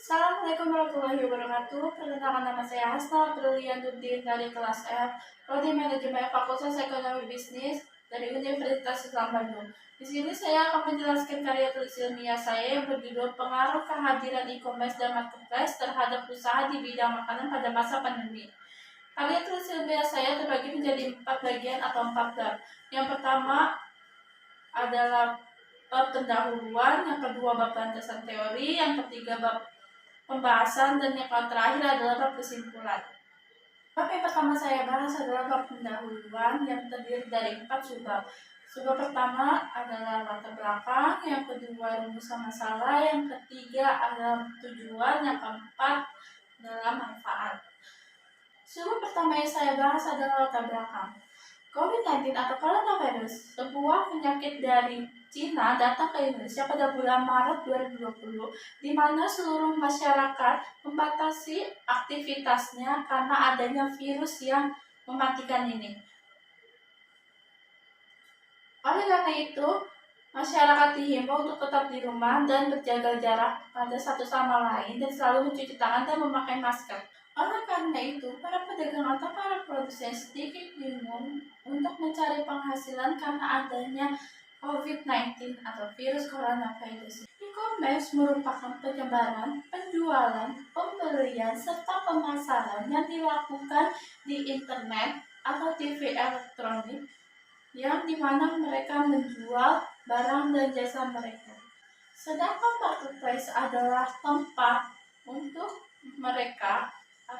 Assalamualaikum warahmatullahi wabarakatuh. Perkenalkan nama saya Hasna Abdulianuddin dari kelas F, Prodi Manajemen Fakultas Ekonomi Bisnis dari Universitas Islam Bandung. Di sini saya akan menjelaskan karya tulis ilmiah saya yang berjudul Pengaruh Kehadiran E-commerce dan Marketplace terhadap usaha di bidang makanan pada masa pandemi. Karya tulis ilmiah saya terbagi menjadi 4 bagian atau 4 bab. Yang pertama adalah bab pendahuluan, yang kedua bab landasan teori, yang ketiga bab pembahasan, dan yang terakhir adalah bab kesimpulan. Bab yang pertama saya bahas adalah bab pendahuluan yang terdiri dari 4 subbab. Subbab pertama adalah latar belakang, yang kedua rumusan masalah, yang ketiga adalah tujuan, yang keempat adalah manfaat. Subbab pertama yang saya bahas adalah latar belakang. COVID-19 atau coronavirus, sebuah penyakit dari Cina datang ke Indonesia pada bulan Maret 2020, di mana seluruh masyarakat membatasi aktivitasnya karena adanya virus yang mematikan ini. Oleh karena itu, masyarakat dihimbau untuk tetap di rumah dan berjaga jarak pada satu sama lain dan selalu mencuci tangan dan memakai masker. Oleh karena itu, para pedagang atau para produsen sedikit bingung untuk mencari penghasilan karena adanya COVID-19 atau virus coronavirus. E-commerce merupakan penyebaran, penjualan, pembelian, serta pemasaran yang dilakukan di internet atau TV elektronik yang dimana mereka menjual barang dan jasa mereka. Sedangkan marketplace adalah tempat untuk mereka,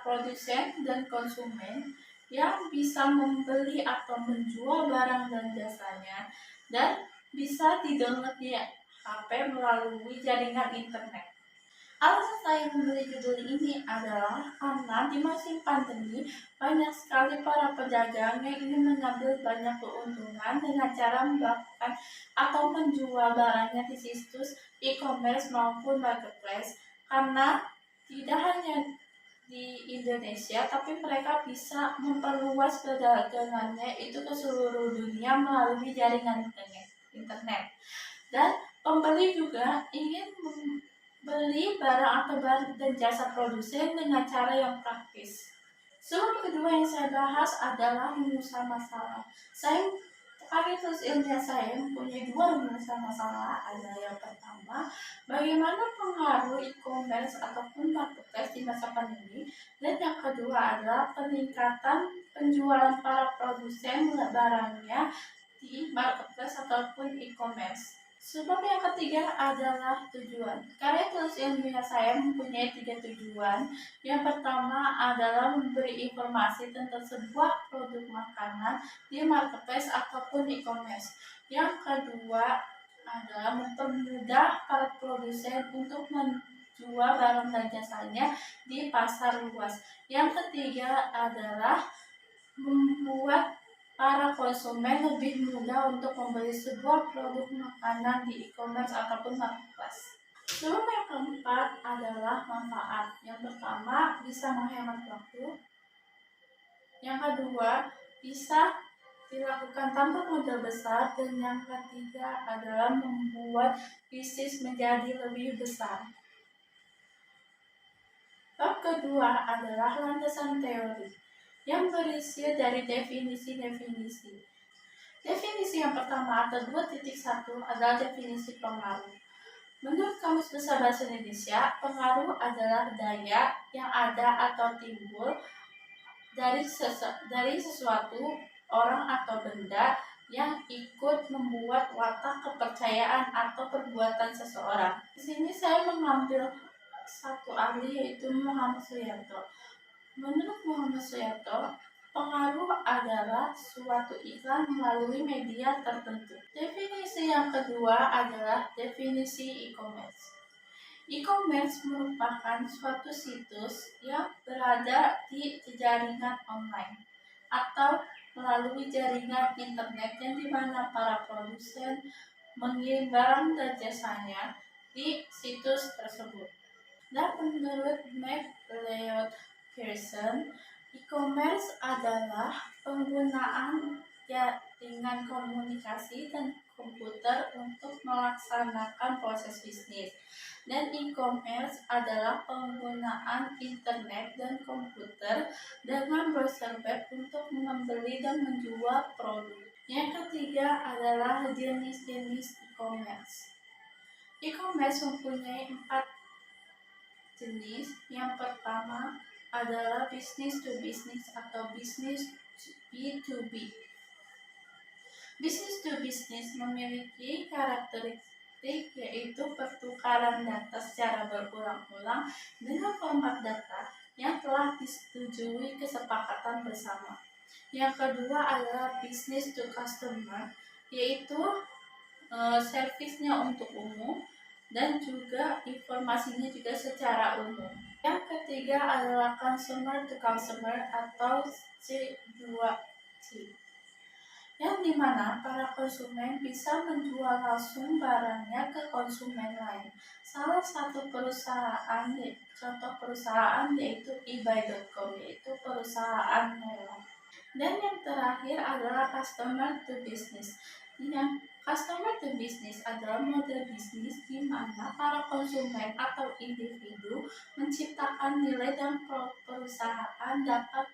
produsen dan konsumen, yang bisa membeli atau menjual barang dan jasanya dan bisa didownload di HP melalui jaringan internet. Alasan saya membeli judul ini adalah karena di masa pandemi banyak sekali para pedagang yang ingin mengambil banyak keuntungan dengan cara melakukan atau menjual barangnya di situs e-commerce maupun marketplace, karena tidak hanya di Indonesia, tapi mereka bisa memperluas perdagangannya itu ke seluruh dunia melalui jaringan internet. Dan pembeli juga ingin membeli barang atau dan jasa produsen dengan cara yang praktis. Subbab kedua yang saya bahas adalah rumusan masalah. Karya tulis ilmiah saya mempunyai 2 rumusan masalah. Ada yang pertama, bagaimana pengaruh e-commerce ataupun marketplace di masa pandemi, dan yang kedua adalah peningkatan penjualan para produsen barangnya di marketplace ataupun e-commerce. Sebab yang ketiga adalah tujuan. Karya tulis ilmiah saya mempunyai 3 tujuan. Yang pertama adalah memberi informasi tentang sebuah produk makanan di marketplace ataupun e-commerce. Yang kedua adalah mempermudah para produsen untuk menjual barang dan jasanya di pasar luas. Yang ketiga adalah membuat para konsumen lebih mudah untuk membeli sebuah produk makanan di e-commerce ataupun marketplace. Sebab yang keempat adalah manfaat. Yang pertama, bisa menghemat waktu. Yang kedua, bisa dilakukan tanpa modal besar. Dan yang ketiga adalah membuat bisnis menjadi lebih besar. Bab kedua adalah landasan teori yang berisi dari definisi-definisi. Definisi yang pertama atau 2.1 adalah definisi pengaruh. Menurut Kamus Besar Bahasa Indonesia, pengaruh adalah daya yang ada atau timbul dari sesuatu, orang atau benda yang ikut membuat watak kepercayaan atau perbuatan seseorang. Di sini saya mengambil satu ahli, yaitu Muhammad Suyanto. Menurut Muhammad Suyanto, pengaruh adalah suatu iklan melalui media tertentu. Definisi yang kedua adalah definisi e-commerce. E-commerce merupakan suatu situs yang berada di jaringan online atau melalui jaringan internet yang dimana para produsen mengirim barang dan jasanya di situs tersebut. Dan menurut McLeod Pearson, e-commerce adalah penggunaan jaringan komunikasi dan komputer untuk melaksanakan proses bisnis. Dan e-commerce adalah penggunaan internet dan komputer dengan browser web untuk membeli dan menjual produk. Yang ketiga adalah jenis-jenis e-commerce. E-commerce mempunyai 4 jenis. Yang pertama adalah business to business atau business B2B. Business to business memiliki karakteristik yaitu pertukaran data secara berulang-ulang dengan format data yang telah disetujui kesepakatan bersama. Yang kedua adalah business to customer, yaitu servisnya untuk umum dan juga informasinya juga secara umum. Yang ketiga adalah consumer to consumer atau C2C, yang dimana para konsumen bisa menjual langsung barangnya ke konsumen lain. Salah satu contoh perusahaan yaitu eBay.com, yaitu perusahaan lelang. Dan yang terakhir adalah customer to business. Yang customer to business adalah model bisnis di mana para konsumen atau individu menciptakan nilai dan perusahaan dapat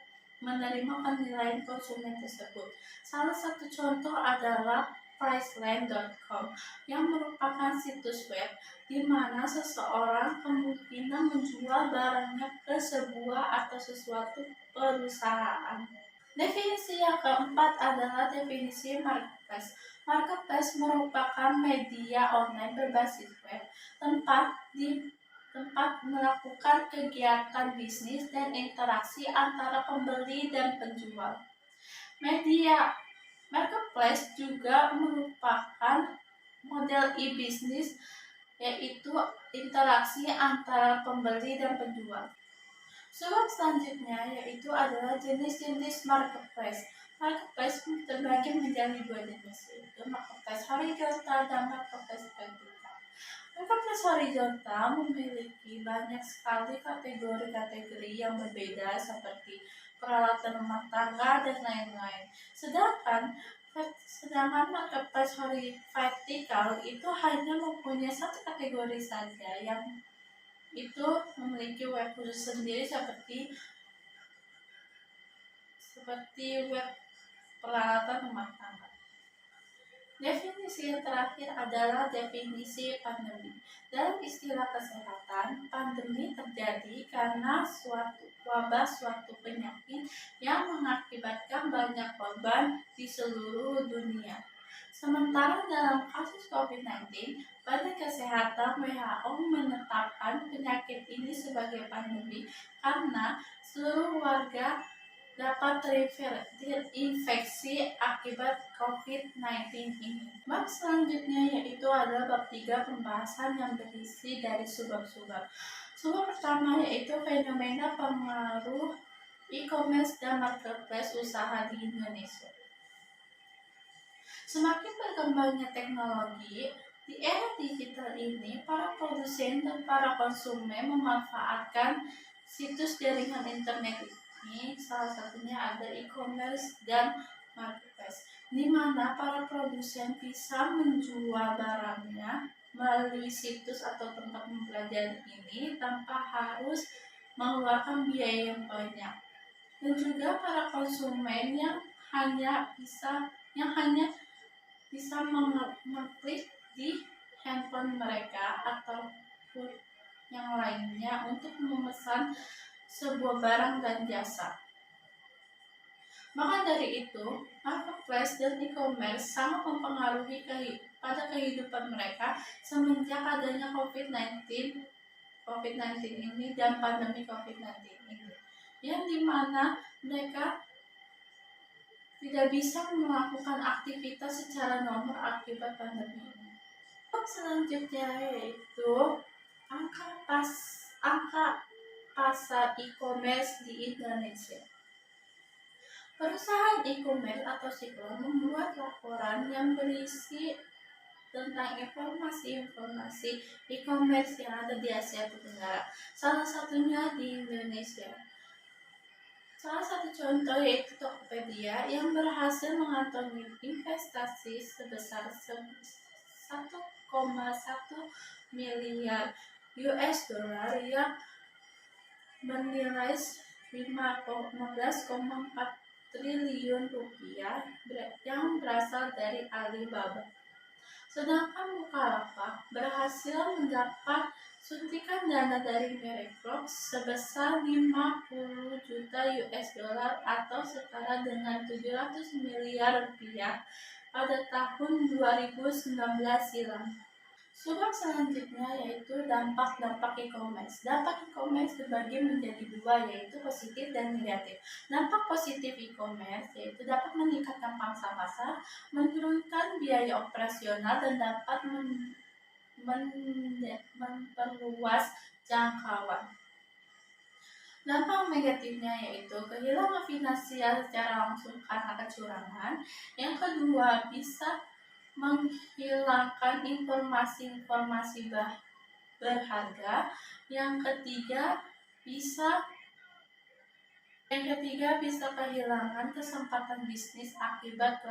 menerima penilaian konsumen tersebut. Salah satu contoh adalah Priceline.com yang merupakan situs web di mana seseorang kemungkinan menjual barangnya ke sebuah atau sesuatu perusahaan. Definisi yang keempat adalah definisi marketplace. Marketplace merupakan media online berbasis web, tempat melakukan kegiatan bisnis dan interaksi antara pembeli dan penjual. Media marketplace juga merupakan model e-bisnis, yaitu interaksi antara pembeli dan penjual. Sebab selanjutnya yaitu adalah jenis-jenis marketplace. Marketplace terbagi menjadi 2 jenis, yaitu marketplace horizontal dan marketplace vertikal. Marketplace horizontal memiliki banyak sekali kategori-kategori yang berbeda seperti peralatan rumah tangga dan lain-lain. Sedangkan marketplace vertikal itu hanya mempunyai satu kategori saja, yang itu memiliki web khusus sendiri seperti web peralatan rumah tangga. Definisi yang terakhir adalah definisi pandemi. Dalam istilah kesehatan, pandemi terjadi karena suatu penyakit yang mengakibatkan banyak korban di seluruh dunia. Sementara dalam kasus COVID-19, Badan Kesehatan WHO menetapkan penyakit ini sebagai pandemi karena seluruh warga dapat terinfeksi akibat COVID-19 ini. Bab selanjutnya yaitu adalah bab 3, pembahasan yang berisi dari subbab-subbab. Subbab pertama yaitu fenomena pengaruh e-commerce dan marketplace usaha di Indonesia. Semakin berkembangnya teknologi, di era digital ini, para produsen dan para konsumen memanfaatkan situs jaringan internet ini. Salah satunya ada e-commerce dan marketplace, di mana para produsen bisa menjual barangnya melalui situs atau tempat pembelajaran ini tanpa harus mengeluarkan biaya yang banyak. Dan juga para konsumen yang hanya bisa mengklik di handphone mereka atau yang lainnya untuk memesan sebuah barang dan jasa. Maka dari itu, marketplace dan e-commerce sangat mempengaruhi pada kehidupan mereka semenjak adanya COVID-19 ini dan pandemi COVID-19 ini, yang dimana mereka tidak bisa melakukan aktivitas secara normal akibat pandemi ini. Selanjutnya yaitu angka pasar e-commerce di Indonesia. Perusahaan e-commerce atau Siklon membuat laporan yang berisi tentang informasi e-commerce yang ada di Asia Tenggara, salah satunya di Indonesia. Salah satu contoh yaitu Tokopedia yang berhasil mengantongi investasi sebesar 1,1 miliar US dollar yang bernilai 15,4 triliun rupiah yang berasal dari Alibaba. Sedangkan Bukalapak berhasil mendapat suntikan dana dari merek Crocs sebesar 50 juta US dollar atau setara dengan 700 miliar rupiah pada tahun 2019 silam. Sebab selanjutnya yaitu dampak-dampak e-commerce. Dampak e-commerce dibagi menjadi dua, yaitu positif dan negatif. Dampak positif e-commerce yaitu dapat meningkatkan pangsa pasar, menurunkan biaya operasional, dan dapat memperluas jangkauan. Dampak negatifnya yaitu kehilangan finansial secara langsung karena kecurangan. Yang kedua, bisa menghilangkan informasi-informasi berharga. Yang ketiga bisa kehilangan kesempatan bisnis akibat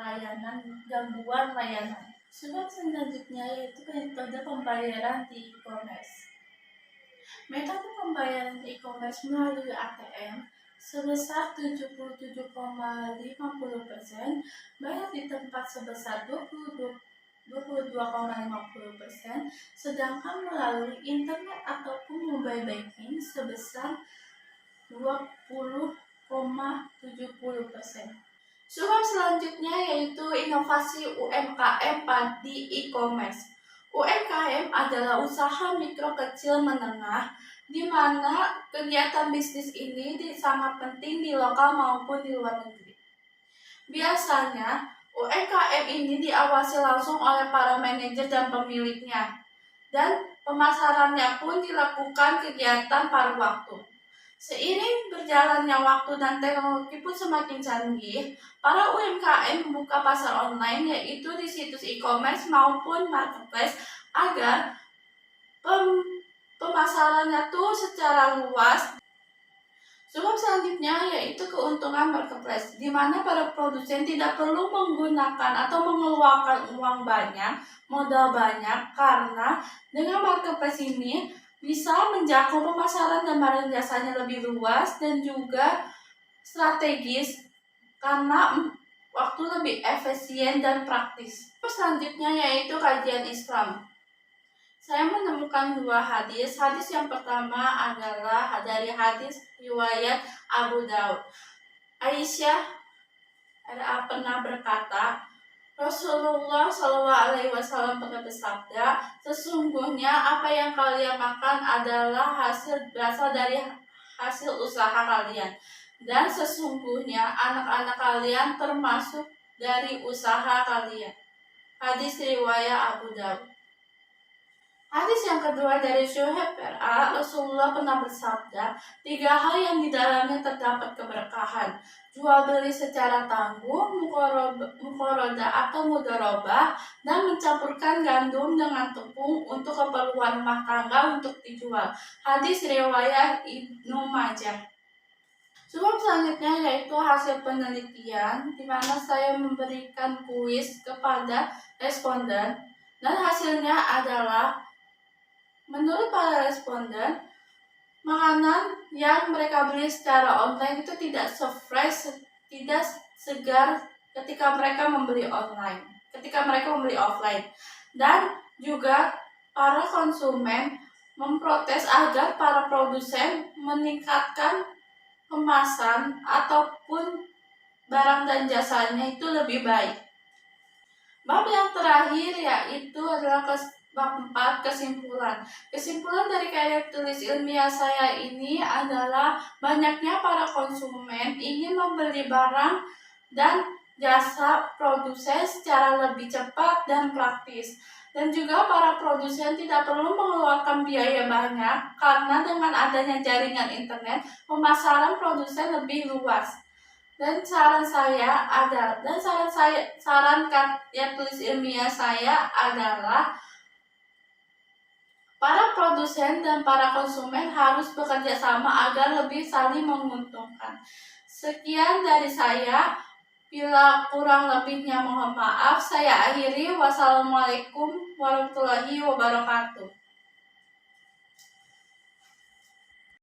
gangguan layanan. Sebab selanjutnya yaitu metode pembayaran di e-commerce. Metode pembayaran di e-commerce melalui ATM sebesar 77,50%, bayar di tempat sebesar 22,50%, sedangkan melalui internet ataupun mobile banking sebesar 20,70%. Sebab selanjutnya yaitu inovasi UMKM di e-commerce. UMKM adalah usaha mikro kecil menengah, di mana kegiatan bisnis ini sangat penting di lokal maupun di luar negeri. Biasanya, UMKM ini diawasi langsung oleh para manajer dan pemiliknya, dan pemasarannya pun dilakukan kegiatan paruh waktu. Seiring berjalannya waktu dan teknologi pun semakin canggih, para UMKM membuka pasar online yaitu di situs e-commerce maupun marketplace agar pemasarannya tuh secara luas. Sebab selanjutnya yaitu keuntungan marketplace, di mana para produsen tidak perlu menggunakan atau mengeluarkan uang banyak, modal banyak, karena dengan marketplace ini bisa menjangkau pemasaran dan barang jasanya lebih luas dan juga strategis karena waktu lebih efisien dan praktis. Selanjutnya yaitu kajian Islam. Saya menemukan dua hadis. Hadis yang pertama adalah dari hadis riwayat Abu Daud. Aisyah pernah berkata, Rasulullah SAW pernah bersabda, sesungguhnya apa yang kalian makan adalah berasal dari hasil usaha kalian, dan sesungguhnya anak-anak kalian termasuk dari usaha kalian. Hadis riwayat Abu Daud. Hadis yang kedua dari Syuhaib Rasulullah pernah bersabda, 3 hal yang di dalamnya terdapat keberkahan: jual beli secara tangguh, mukoroda atau mudharabah, dan mencampurkan gandum dengan tepung untuk keperluan rumah tangga untuk dijual. Hadis riwayat Ibnu Majah. Sebab selanjutnya yaitu hasil penelitian, di mana saya memberikan kuis kepada responden, dan hasilnya adalah, menurut para responden, makanan yang mereka beli secara online itu tidak se-fresh, tidak segar ketika mereka membeli offline. Dan juga para konsumen memprotes agar para produsen meningkatkan kemasan ataupun barang dan jasanya itu lebih baik. Bab yang terakhir yaitu adalah bab 4, kesimpulan. Kesimpulan dari karya tulis ilmiah saya ini adalah banyaknya para konsumen ingin membeli barang dan jasa produsen secara lebih cepat dan praktis. Dan juga para produsen tidak perlu mengeluarkan biaya banyak karena dengan adanya jaringan internet, pemasaran produsen lebih luas. Dan saran karya tulis ilmiah saya adalah para produsen dan para konsumen harus bekerja sama agar lebih saling menguntungkan. Sekian dari saya. Bila kurang lebihnya mohon maaf. Saya akhiri. Wassalamualaikum warahmatullahi wabarakatuh.